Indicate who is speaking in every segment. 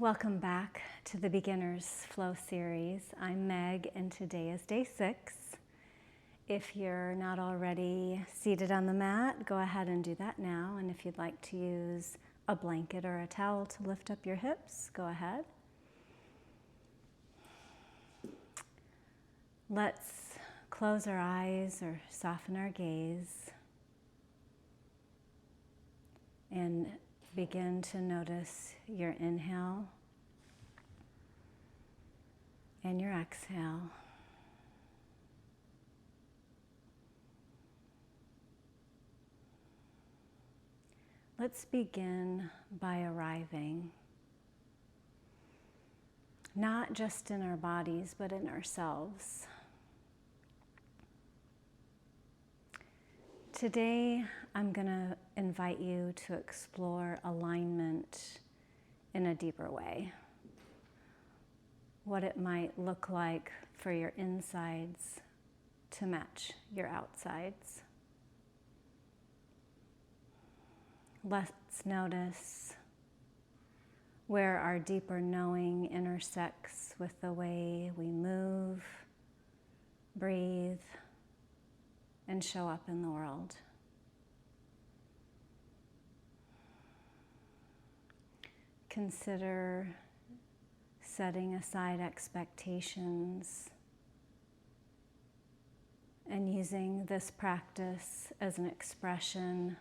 Speaker 1: Welcome back to the Beginner's Flow series. I'm Meg and today is day 6. If you're not already seated on the mat, go ahead and do that now. And if you'd like to use a blanket or a towel to lift up your hips, go ahead. Let's close our eyes or soften our gaze and begin to notice your inhale and your exhale. Let's begin by arriving, not just in our bodies, but in ourselves. Today, I'm going to invite you to explore alignment in a deeper way. What it might look like for your insides to match your outsides. Let's notice where our deeper knowing intersects with the way we move, breathe, and show up in the world. Consider setting aside expectations and using this practice as an expression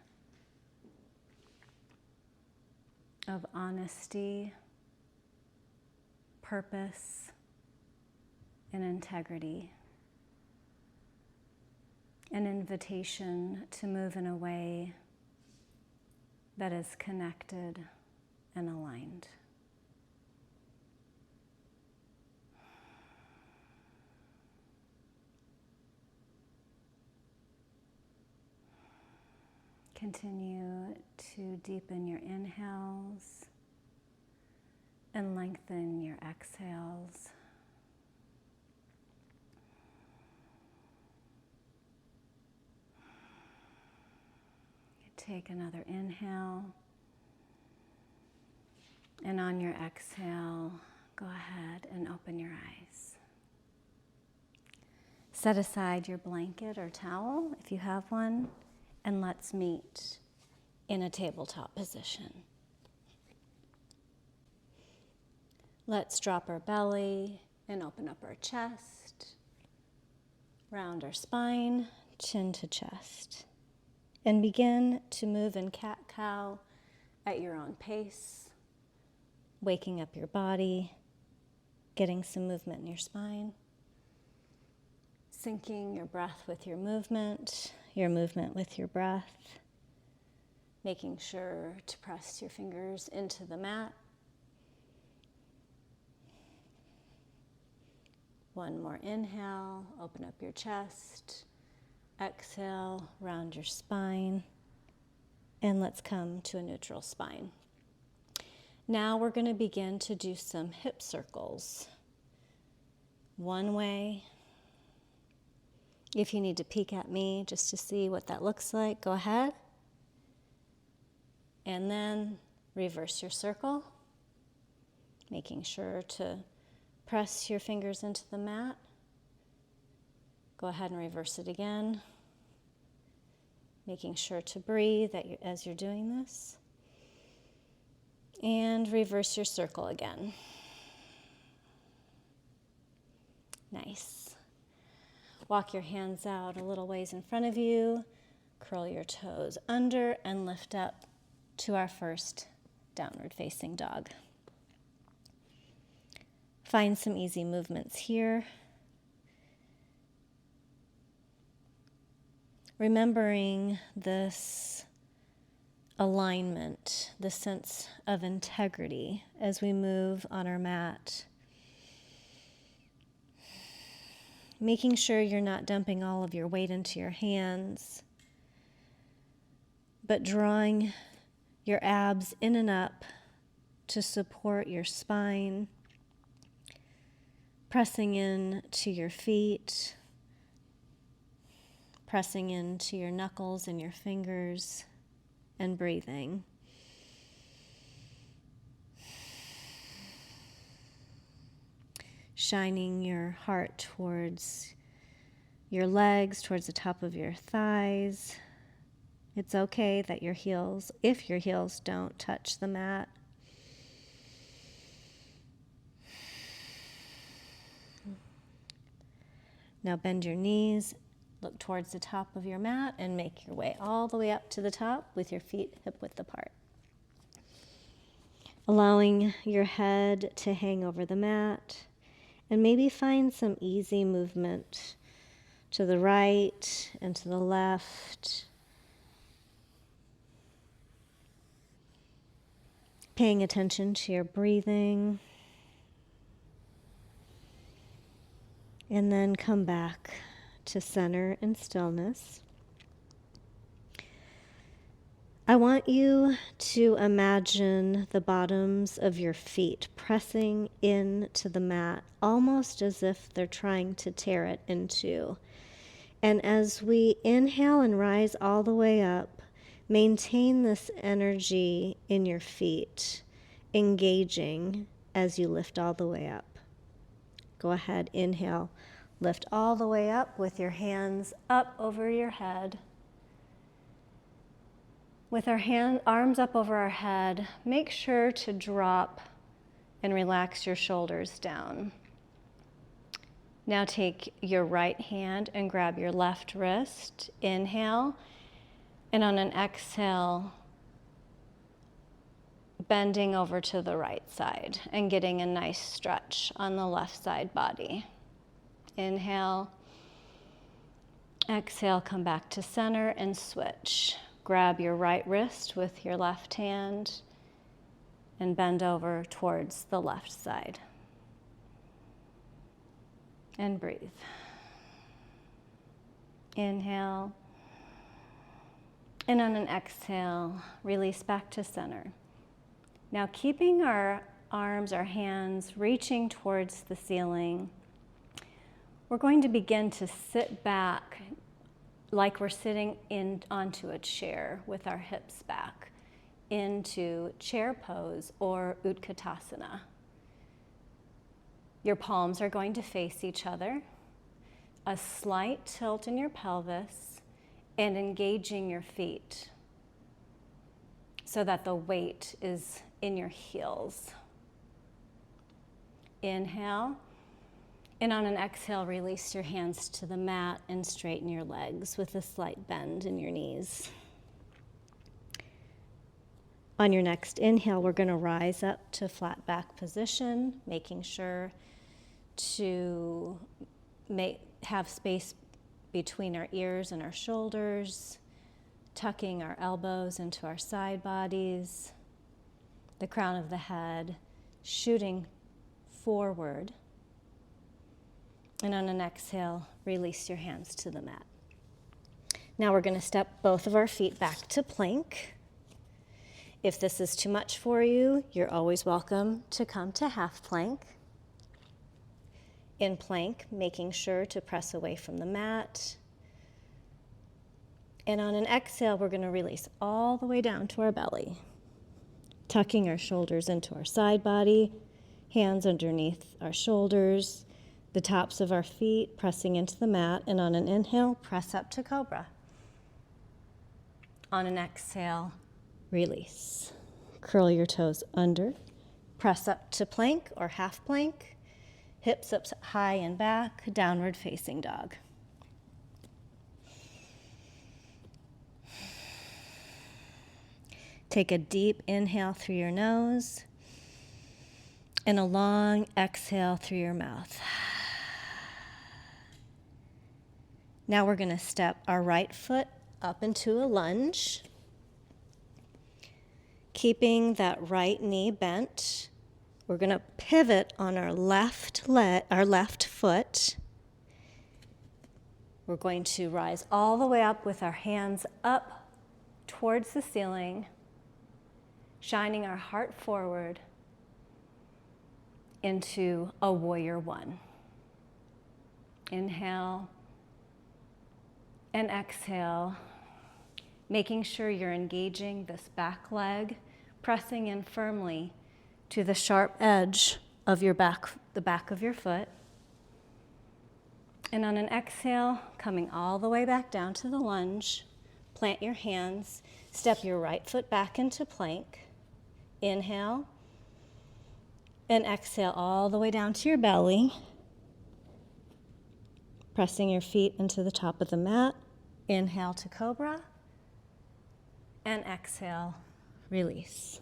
Speaker 1: of honesty, purpose, and integrity. An invitation to move in a way that is connected and aligned. Continue to deepen your inhales and lengthen your exhales. Take another inhale, and on your exhale, go ahead and open your eyes. Set aside your blanket or towel if you have one, and let's meet in a tabletop position. Let's drop our belly and open up our chest, round our spine, chin to chest. And begin to move in cat-cow at your own pace, waking up your body, getting some movement in your spine, syncing your breath with your movement with your breath, making sure to press your fingers into the mat. One more inhale, open up your chest. Exhale, round your spine, and let's come to a neutral spine. Now we're going to begin to do some hip circles. One way. If you need to peek at me just to see what that looks like, go ahead. And then reverse your circle, making sure to press your fingers into the mat. Go ahead and reverse it again, making sure to breathe as you're doing this. And reverse your circle again. Nice. Walk your hands out a little ways in front of you, curl your toes under, and lift up to our first downward facing dog. Find some easy movements here. Remembering this alignment, the sense of integrity as we move on our mat. Making sure you're not dumping all of your weight into your hands, but drawing your abs in and up to support your spine, pressing in to your feet, pressing into your knuckles and your fingers, and breathing. shining your heart towards your legs, towards the top of your thighs. It's okay that your heels, if your heels don't touch the mat. Now bend your knees, look towards the top of your mat, and make your way all the way up to the top with your feet hip-width apart. Allowing your head to hang over the mat, and maybe find some easy movement to the right and to the left. Paying attention to your breathing. And then come back to center and stillness. I want you to imagine the bottoms of your feet pressing into the mat, almost as if they're trying to tear it in two. And as we inhale and rise all the way up, maintain this energy in your feet, engaging as you lift all the way up. Go ahead, inhale, lift all the way up with your hands up over your head. With our arms up over our head, make sure to drop and relax your shoulders down. Now take your right hand and grab your left wrist. Inhale, and on an exhale, bending over to the right side and getting a nice stretch on the left side body. Inhale, exhale, come back to center and switch. Grab your right wrist with your left hand and bend over towards the left side. And breathe. Inhale, and on an exhale, release back to center. Now keeping our arms, our hands reaching towards the ceiling, we're going to begin to sit back like we're sitting onto a chair with our hips back into chair pose or Utkatasana. Your palms are going to face each other, a slight tilt in your pelvis, and engaging your feet so that the weight is in your heels. Inhale, and on an exhale, release your hands to the mat and straighten your legs with a slight bend in your knees. On your next inhale, we're going to rise up to flat back position, making sure to have space between our ears and our shoulders, tucking our elbows into our side bodies, the crown of the head shooting forward. And on an exhale, release your hands to the mat. Now we're going to step both of our feet back to plank. If this is too much for you, you're always welcome to come to half plank. In plank, making sure to press away from the mat. And on an exhale, we're going to release all the way down to our belly, tucking our shoulders into our side body, hands underneath our shoulders, the tops of our feet pressing into the mat, and on an inhale, press up to cobra. On an exhale, release. Curl your toes under, press up to plank or half plank, hips up high and back, downward facing dog. Take a deep inhale through your nose and a long exhale through your mouth. Now we're going to step our right foot up into a lunge, keeping that right knee bent. We're going to pivot on our left foot. We're going to rise all the way up with our hands up towards the ceiling, shining our heart forward into a warrior one. Inhale and exhale, making sure you're engaging this back leg, pressing in firmly to the sharp edge of your back, the back of your foot. And on an exhale, coming all the way back down to the lunge, plant your hands, step your right foot back into plank. Inhale, and exhale all the way down to your belly, pressing your feet into the top of the mat. Inhale to cobra, and exhale, release.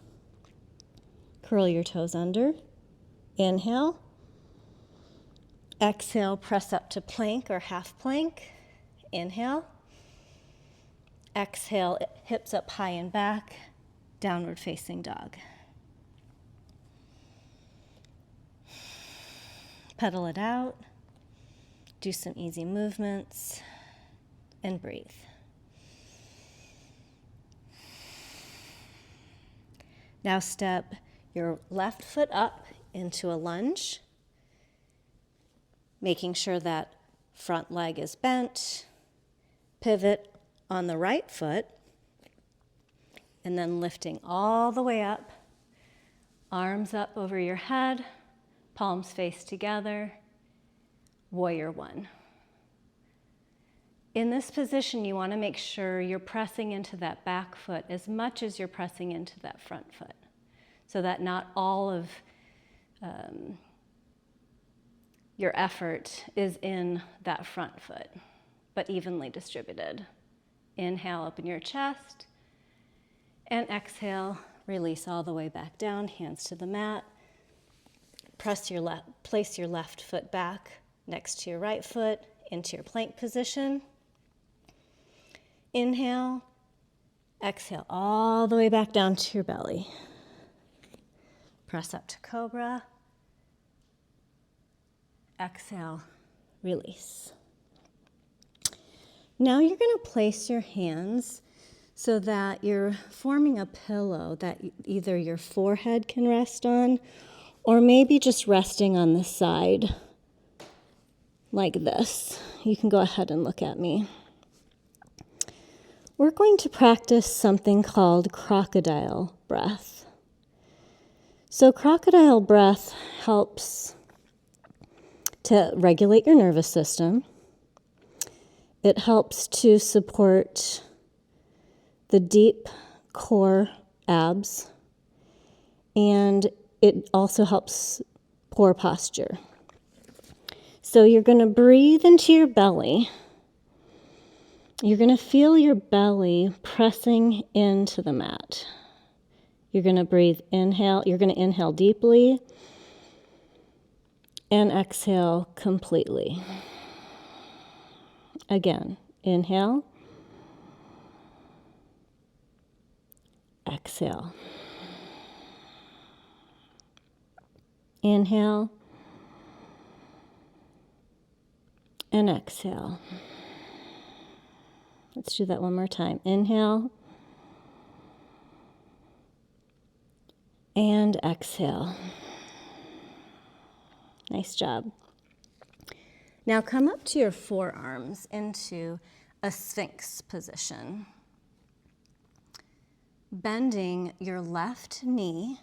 Speaker 1: Curl your toes under. Inhale. Exhale, press up to plank or half plank. Inhale. Exhale, hips up high and back, downward facing dog. Pedal it out. Do some easy movements and breathe. Now step your left foot up into a lunge, making sure that front leg is bent. Pivot on the right foot, and then lifting all the way up, arms up over your head, palms face together, warrior one. In this position, you want to make sure you're pressing into that back foot as much as you're pressing into that front foot, so that not all of your effort is in that front foot, but evenly distributed. Inhale, open your chest, and exhale, release all the way back down, hands to the mat. Place your left foot back next to your right foot into your plank position. Inhale, exhale all the way back down to your belly. Press up to cobra. Exhale, release. Now you're going to place your hands so that you're forming a pillow that either your forehead can rest on, or maybe just resting on the side like this. You can go ahead and look at me. We're going to practice something called crocodile breath. So crocodile breath helps to regulate your nervous system. It helps to support the deep core abs, and it also helps poor posture. So you're going to breathe into your belly. You're going to feel your belly pressing into the mat. You're going to inhale deeply and exhale completely. Again, inhale, exhale. Inhale and exhale. Let's do that one more time. Inhale and exhale. Nice job. Now come up to your forearms into a Sphinx position. Bending your left knee.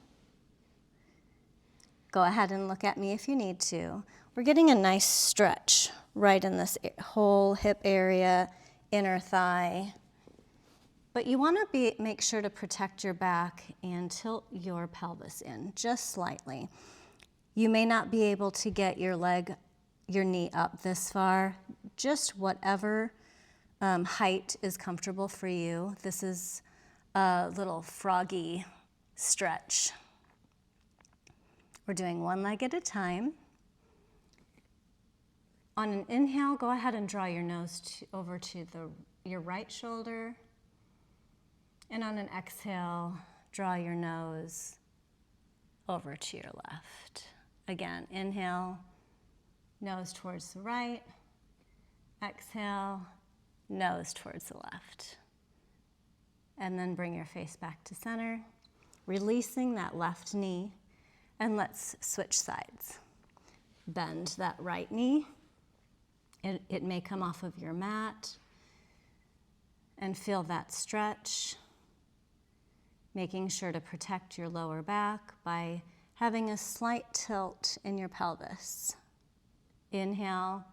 Speaker 1: Go ahead and look at me if you need to. We're getting a nice stretch right in this whole hip area, inner thigh. But you want to make sure to protect your back and tilt your pelvis in just slightly. You may not be able to get your knee up this far. Just whatever height is comfortable for you. This is a little froggy stretch. We're doing one leg at a time. On an inhale, go ahead and draw your nose over to your right shoulder. And on an exhale, draw your nose over to your left. Again, inhale, nose towards the right. Exhale, nose towards the left. And then bring your face back to center, releasing that left knee, and let's switch sides. Bend that right knee. It may come off of your mat, and feel that stretch, making sure to protect your lower back by having a slight tilt in your pelvis. Inhale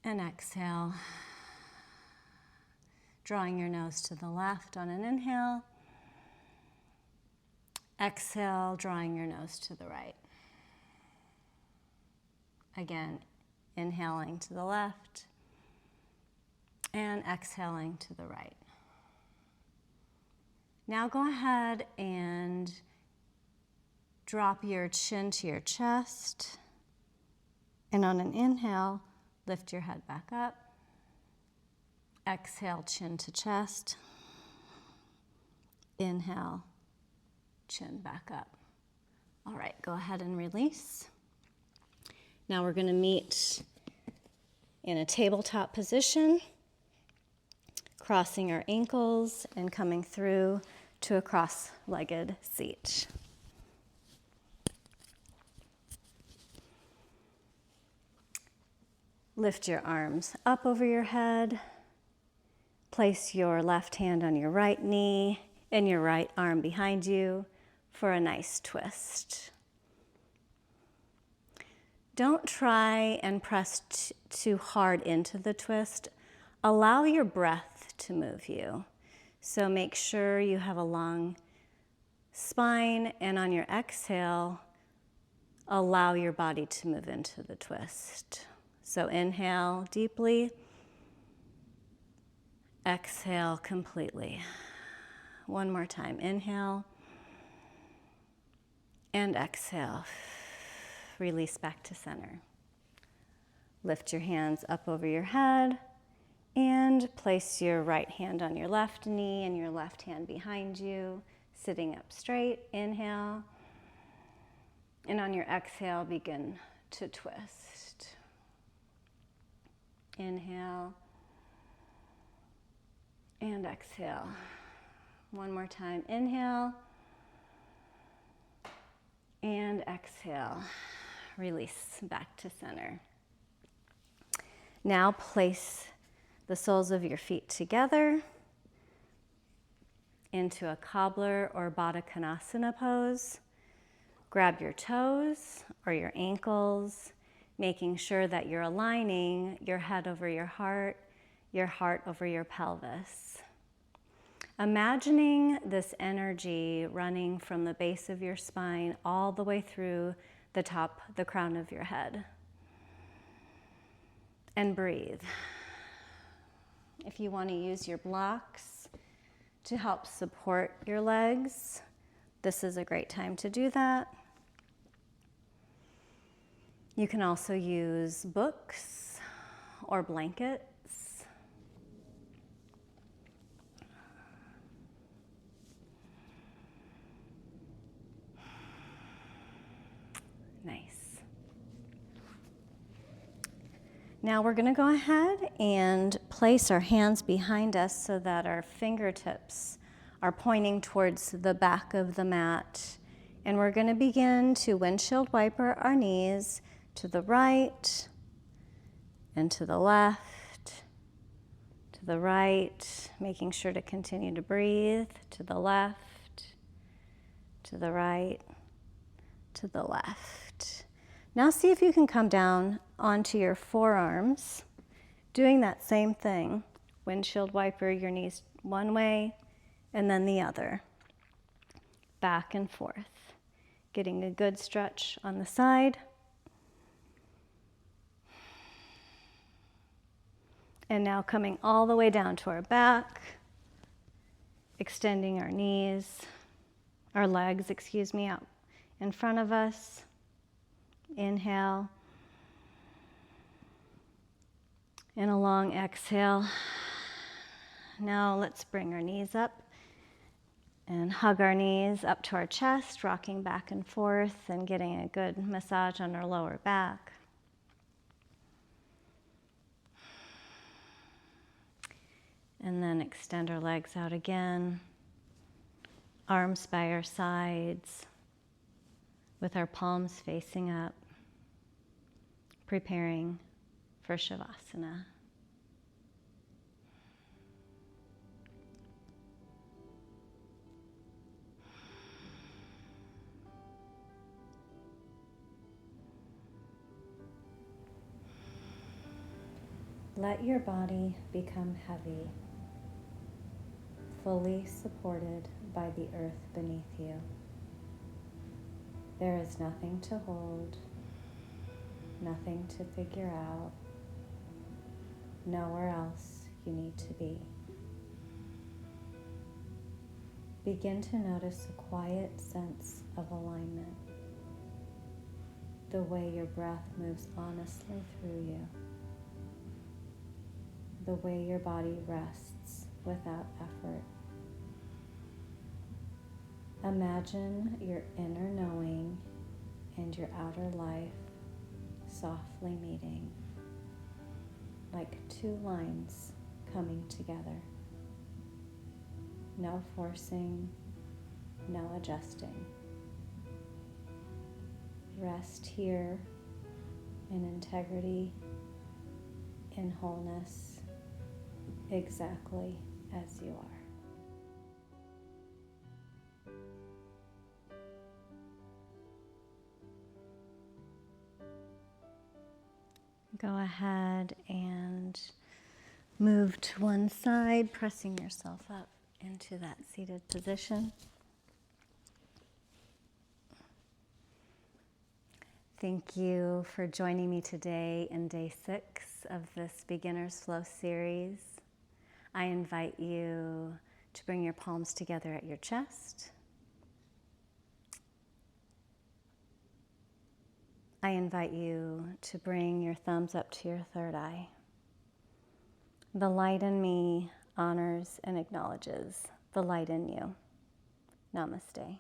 Speaker 1: and exhale. Drawing your nose to the left on an inhale. Exhale, drawing your nose to the right. Again, inhaling to the left and exhaling to the right. Now go ahead and drop your chin to your chest. And on an inhale, lift your head back up. Exhale, chin to chest. Inhale, chin back up. All right, go ahead and release. Now we're going to meet in a tabletop position, crossing our ankles and coming through to a cross-legged seat. Lift your arms up over your head. Place your left hand on your right knee and your right arm behind you for a nice twist. Don't try and press too hard into the twist. Allow your breath to move you. So make sure you have a long spine, and on your exhale, allow your body to move into the twist. So inhale deeply, exhale completely. One more time, inhale and exhale. Release back to center. Lift your hands up over your head and place your right hand on your left knee and your left hand behind you, sitting up straight. Inhale. And on your exhale, begin to twist. Inhale and exhale. One more time. Inhale and exhale. Release back to center. Now place the soles of your feet together into a cobbler or Baddha Konasana pose. Grab your toes or your ankles, making sure that you're aligning your head over your heart over your pelvis. Imagining this energy running from the base of your spine all the way through the crown of your head. And breathe. If you want to use your blocks to help support your legs, this is a great time to do that. You can also use books or blankets. Nice. Now we're going to go ahead and place our hands behind us so that our fingertips are pointing towards the back of the mat. And we're going to begin to windshield wiper our knees to the right and to the left, to the right, making sure to continue to breathe, to the left, to the right, to the left. Now see if you can come down onto your forearms, doing that same thing. Windshield wiper your knees one way and then the other. Back and forth. Getting a good stretch on the side. And now coming all the way down to our back, extending our legs, out in front of us. Inhale. And a long exhale. Now let's bring our knees up and hug our knees up to our chest, rocking back and forth and getting a good massage on our lower back. And then extend our legs out again, arms by our sides, with our palms facing up, preparing for Shavasana. Let your body become heavy, fully supported by the earth beneath you. There is nothing to hold, nothing to figure out, nowhere else you need to be. Begin to notice a quiet sense of alignment, the way your breath moves honestly through you, the way your body rests without effort. Imagine your inner knowing and your outer life softly meeting, like two lines coming together. No forcing, no adjusting. Rest here in integrity, in wholeness, exactly as you are. Go ahead and move to one side, pressing yourself up into that seated position. Thank you for joining me today in day 6 of this Beginner's Flow series. I invite you to bring your palms together at your chest. I invite you to bring your thumbs up to your third eye. The light in me honors and acknowledges the light in you. Namaste.